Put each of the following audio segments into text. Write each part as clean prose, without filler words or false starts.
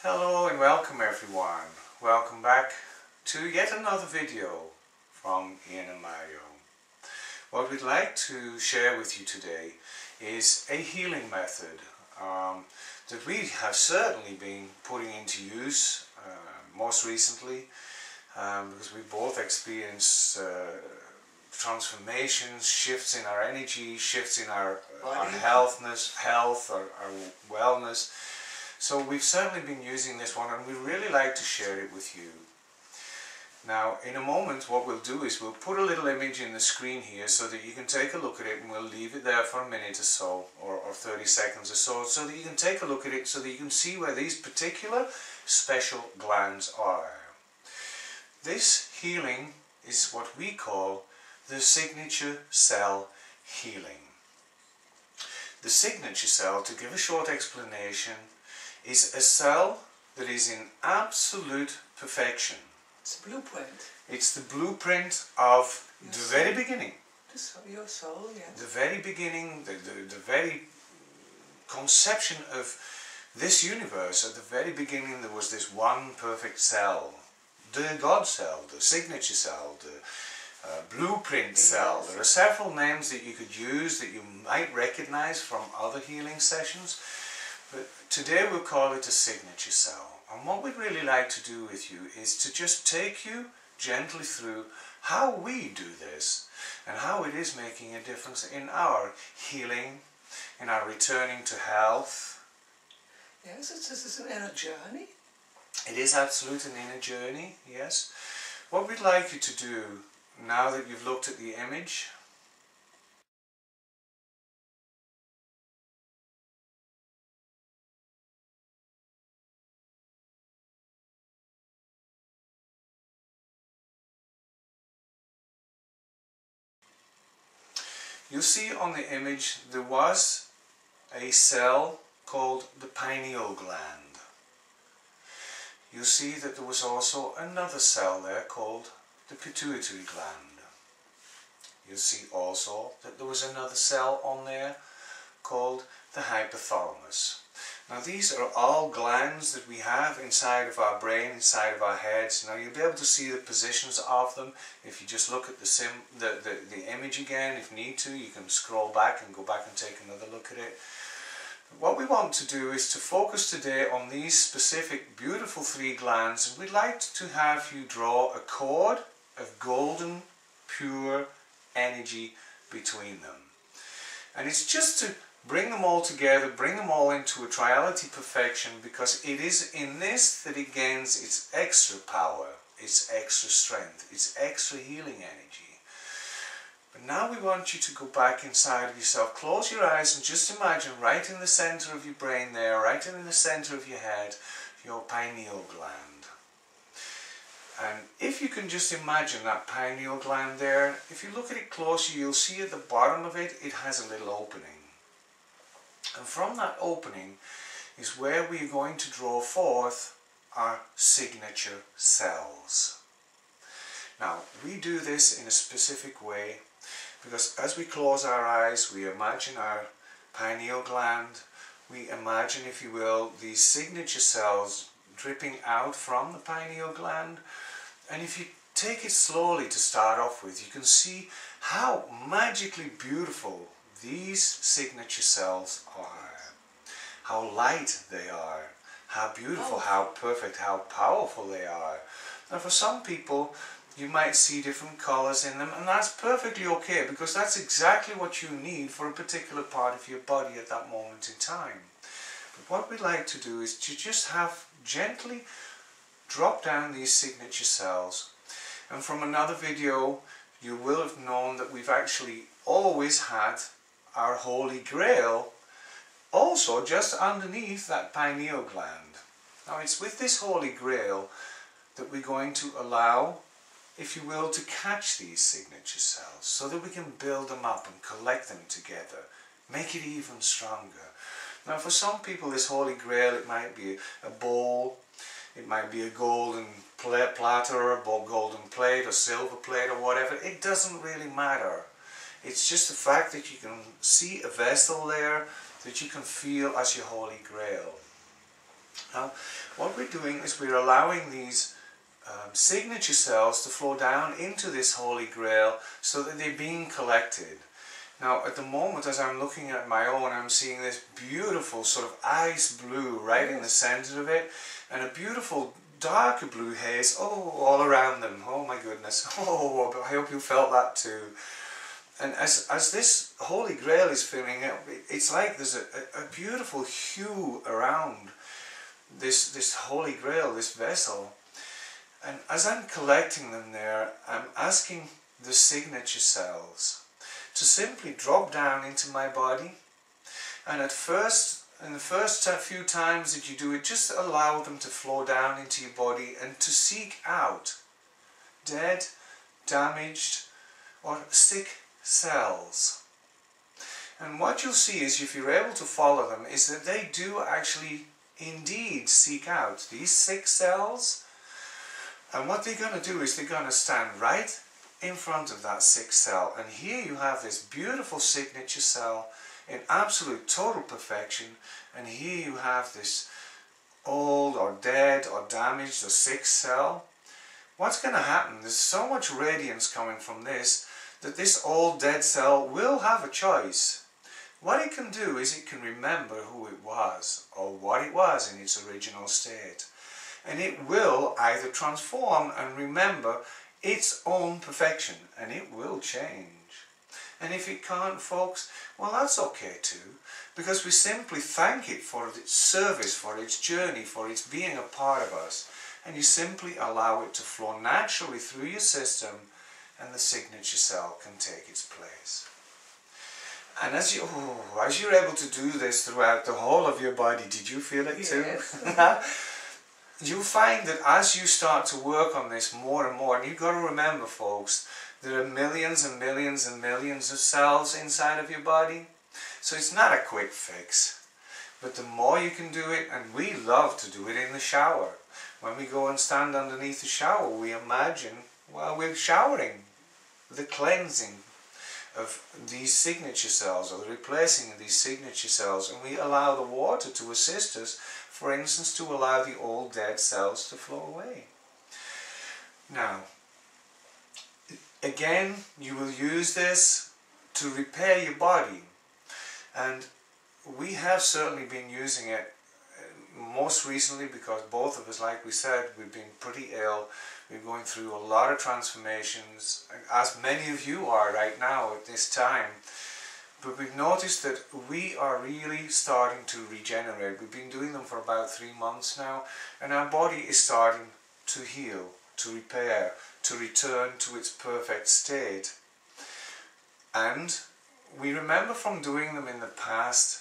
Hello and welcome everyone. Welcome back to yet another video from Ian and Mario. What we'd like to share with you today is a healing method that we have certainly been putting into use most recently because we both experience transformations, shifts in our energy, shifts in our health, our wellness. So we've certainly been using this one and we really like to share it with you. Now in a moment what we'll do is we'll put a little image in the screen here so that you can take a look at it, and we'll leave it there for a minute or so, or 30 seconds or so that you can take a look at it, so that you can see where these particular special glands are. This healing is what we call the signature cell healing. The signature cell, to give a short explanation, is a cell that is in absolute perfection. It's a blueprint. It's the blueprint of the very beginning. Your soul, yes. The very beginning, the very conception of this universe. At the very beginning there was this one perfect cell. The God cell, the signature cell, the blueprint cell. There are several names that you could use that you might recognize from other healing sessions. But today we'll call it a signature cell. And what we'd really like to do with you is to just take you gently through how we do this and how it is making a difference in our healing, in our returning to health. Yes, this is an inner journey. It is absolutely an inner journey, yes. What we'd like you to do, now that you've looked at the image, you'll see on the image there was a cell called the pineal gland. You'll see that there was also another cell there called the pituitary gland. You'll see also that there was another cell on there called the hypothalamus. Now these are all glands that we have inside of our brain, inside of our heads. Now you'll be able to see the positions of them if you just look at the image again. If you need to, you can scroll back and go back and take another look at it. What we want to do is to focus today on these specific beautiful three glands, and we'd like to have you draw a cord of golden, pure energy between them. And it's just to bring them all together, bring them all into a triality perfection, because it is in this that it gains its extra power, its extra strength, its extra healing energy. But now we want you to go back inside of yourself, close your eyes and just imagine right in the center of your brain there, right in the center of your head, your pineal gland. And if you can just imagine that pineal gland there, if you look at it closer, you'll see at the bottom of it, it has a little opening. And from that opening is where we're going to draw forth our signature cells. Now, we do this in a specific way because as we close our eyes, we imagine our pineal gland, we imagine, if you will, these signature cells dripping out from the pineal gland. And if you take it slowly to start off with, you can see how magically beautiful these signature cells are, how light they are, how beautiful, how perfect, how powerful they are. Now for some people you might see different colors in them, and that's perfectly okay, because that's exactly what you need for a particular part of your body at that moment in time. But what we'd like to do is to just have gently drop down these signature cells. And from another video you will have known that we've actually always had our Holy Grail also just underneath that pineal gland. Now it's with this Holy Grail that we're going to allow, if you will, to catch these signature cells so that we can build them up and collect them together, make it even stronger. Now for some people this Holy Grail, it might be a bowl, it might be a golden platter or a golden plate or silver plate or whatever. It doesn't really matter. It's just the fact that you can see a vessel there that you can feel as your Holy Grail. Now, what we're doing is we're allowing these signature cells to flow down into this Holy Grail so that they're being collected. Now at the moment, as I'm looking at my own, I'm seeing this beautiful sort of ice blue right in the center of it, and a beautiful darker blue haze all around them. Oh my goodness. Oh, I hope you felt that too. And as this Holy Grail is filling up, it's like there's a beautiful hue around this Holy Grail, this vessel. And as I'm collecting them there, I'm asking the signature cells to simply drop down into my body. And in the first few times that you do it, just allow them to flow down into your body and to seek out dead, damaged, or sick cells. And what you'll see is, if you're able to follow them, is that they do actually indeed seek out these sick cells. And what they're going to do is they're going to stand right in front of that sick cell. And here you have this beautiful signature cell in absolute total perfection. And here you have this old or dead or damaged or sick cell. What's going to happen? There's so much radiance coming from this that this old dead cell will have a choice. What it can do is it can remember who it was or what it was in its original state. And it will either transform and remember its own perfection, and it will change. And if it can't, folks, well, that's okay too, because we simply thank it for its service, for its journey, for its being a part of us. And you simply allow it to flow naturally through your system, and the signature cell can take its place. And as you're able to do this throughout the whole of your body, did you feel it too? Yes. You'll find that as you start to work on this more and more, and you've got to remember, folks, there are millions and millions and millions of cells inside of your body, so it's not a quick fix. But the more you can do it, and we love to do it in the shower. When we go and stand underneath the shower, we imagine, well, we're showering, the cleansing of these signature cells, or the replacing of these signature cells, and we allow the water to assist us, for instance, to allow the old dead cells to flow away. Now, again, you will use this to repair your body, and we have certainly been using it most recently because both of us, like we said, we've been pretty ill. We're going through a lot of transformations, as many of you are right now at this time. But we've noticed that we are really starting to regenerate. We've been doing them for about 3 months now, and our body is starting to heal, to repair, to return to its perfect state. And we remember from doing them in the past,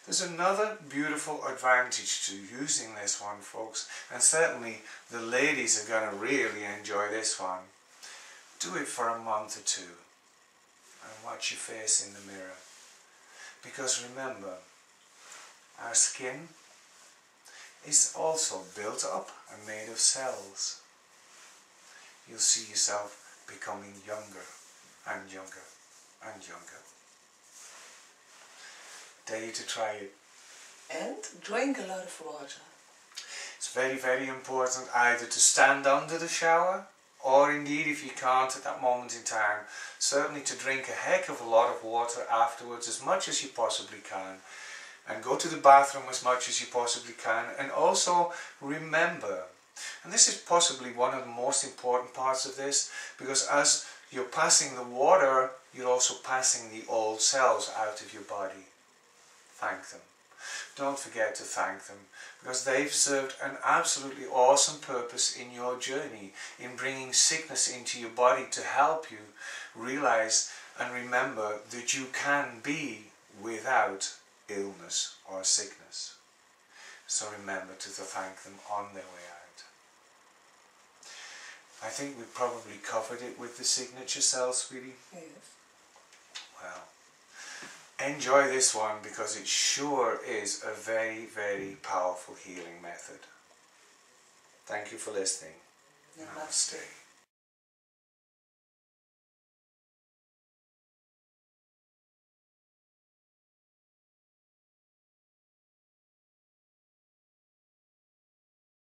there's another beautiful advantage to using this one, folks, and certainly the ladies are going to really enjoy this one. Do it for a month or two and watch your face in the mirror. Because remember, our skin is also built up and made of cells. You'll see yourself becoming younger and younger and younger. Dare you to try it. And drink a lot of water. It's very, very important either to stand under the shower, or indeed, if you can't at that moment in time, certainly to drink a heck of a lot of water afterwards, as much as you possibly can, and go to the bathroom as much as you possibly can. And also remember, and this is possibly one of the most important parts of this, because as you're passing the water, you're also passing the old cells out of your body. Thank them. Don't forget to thank them, because they've served an absolutely awesome purpose in your journey, in bringing sickness into your body to help you realize and remember that you can be without illness or sickness. So remember to thank them on their way out. I think we probably covered it with the signature cells, sweetie. Yes. Well, enjoy this one, because it sure is a very, very powerful healing method. Thank you for listening. Namaste. Namaste.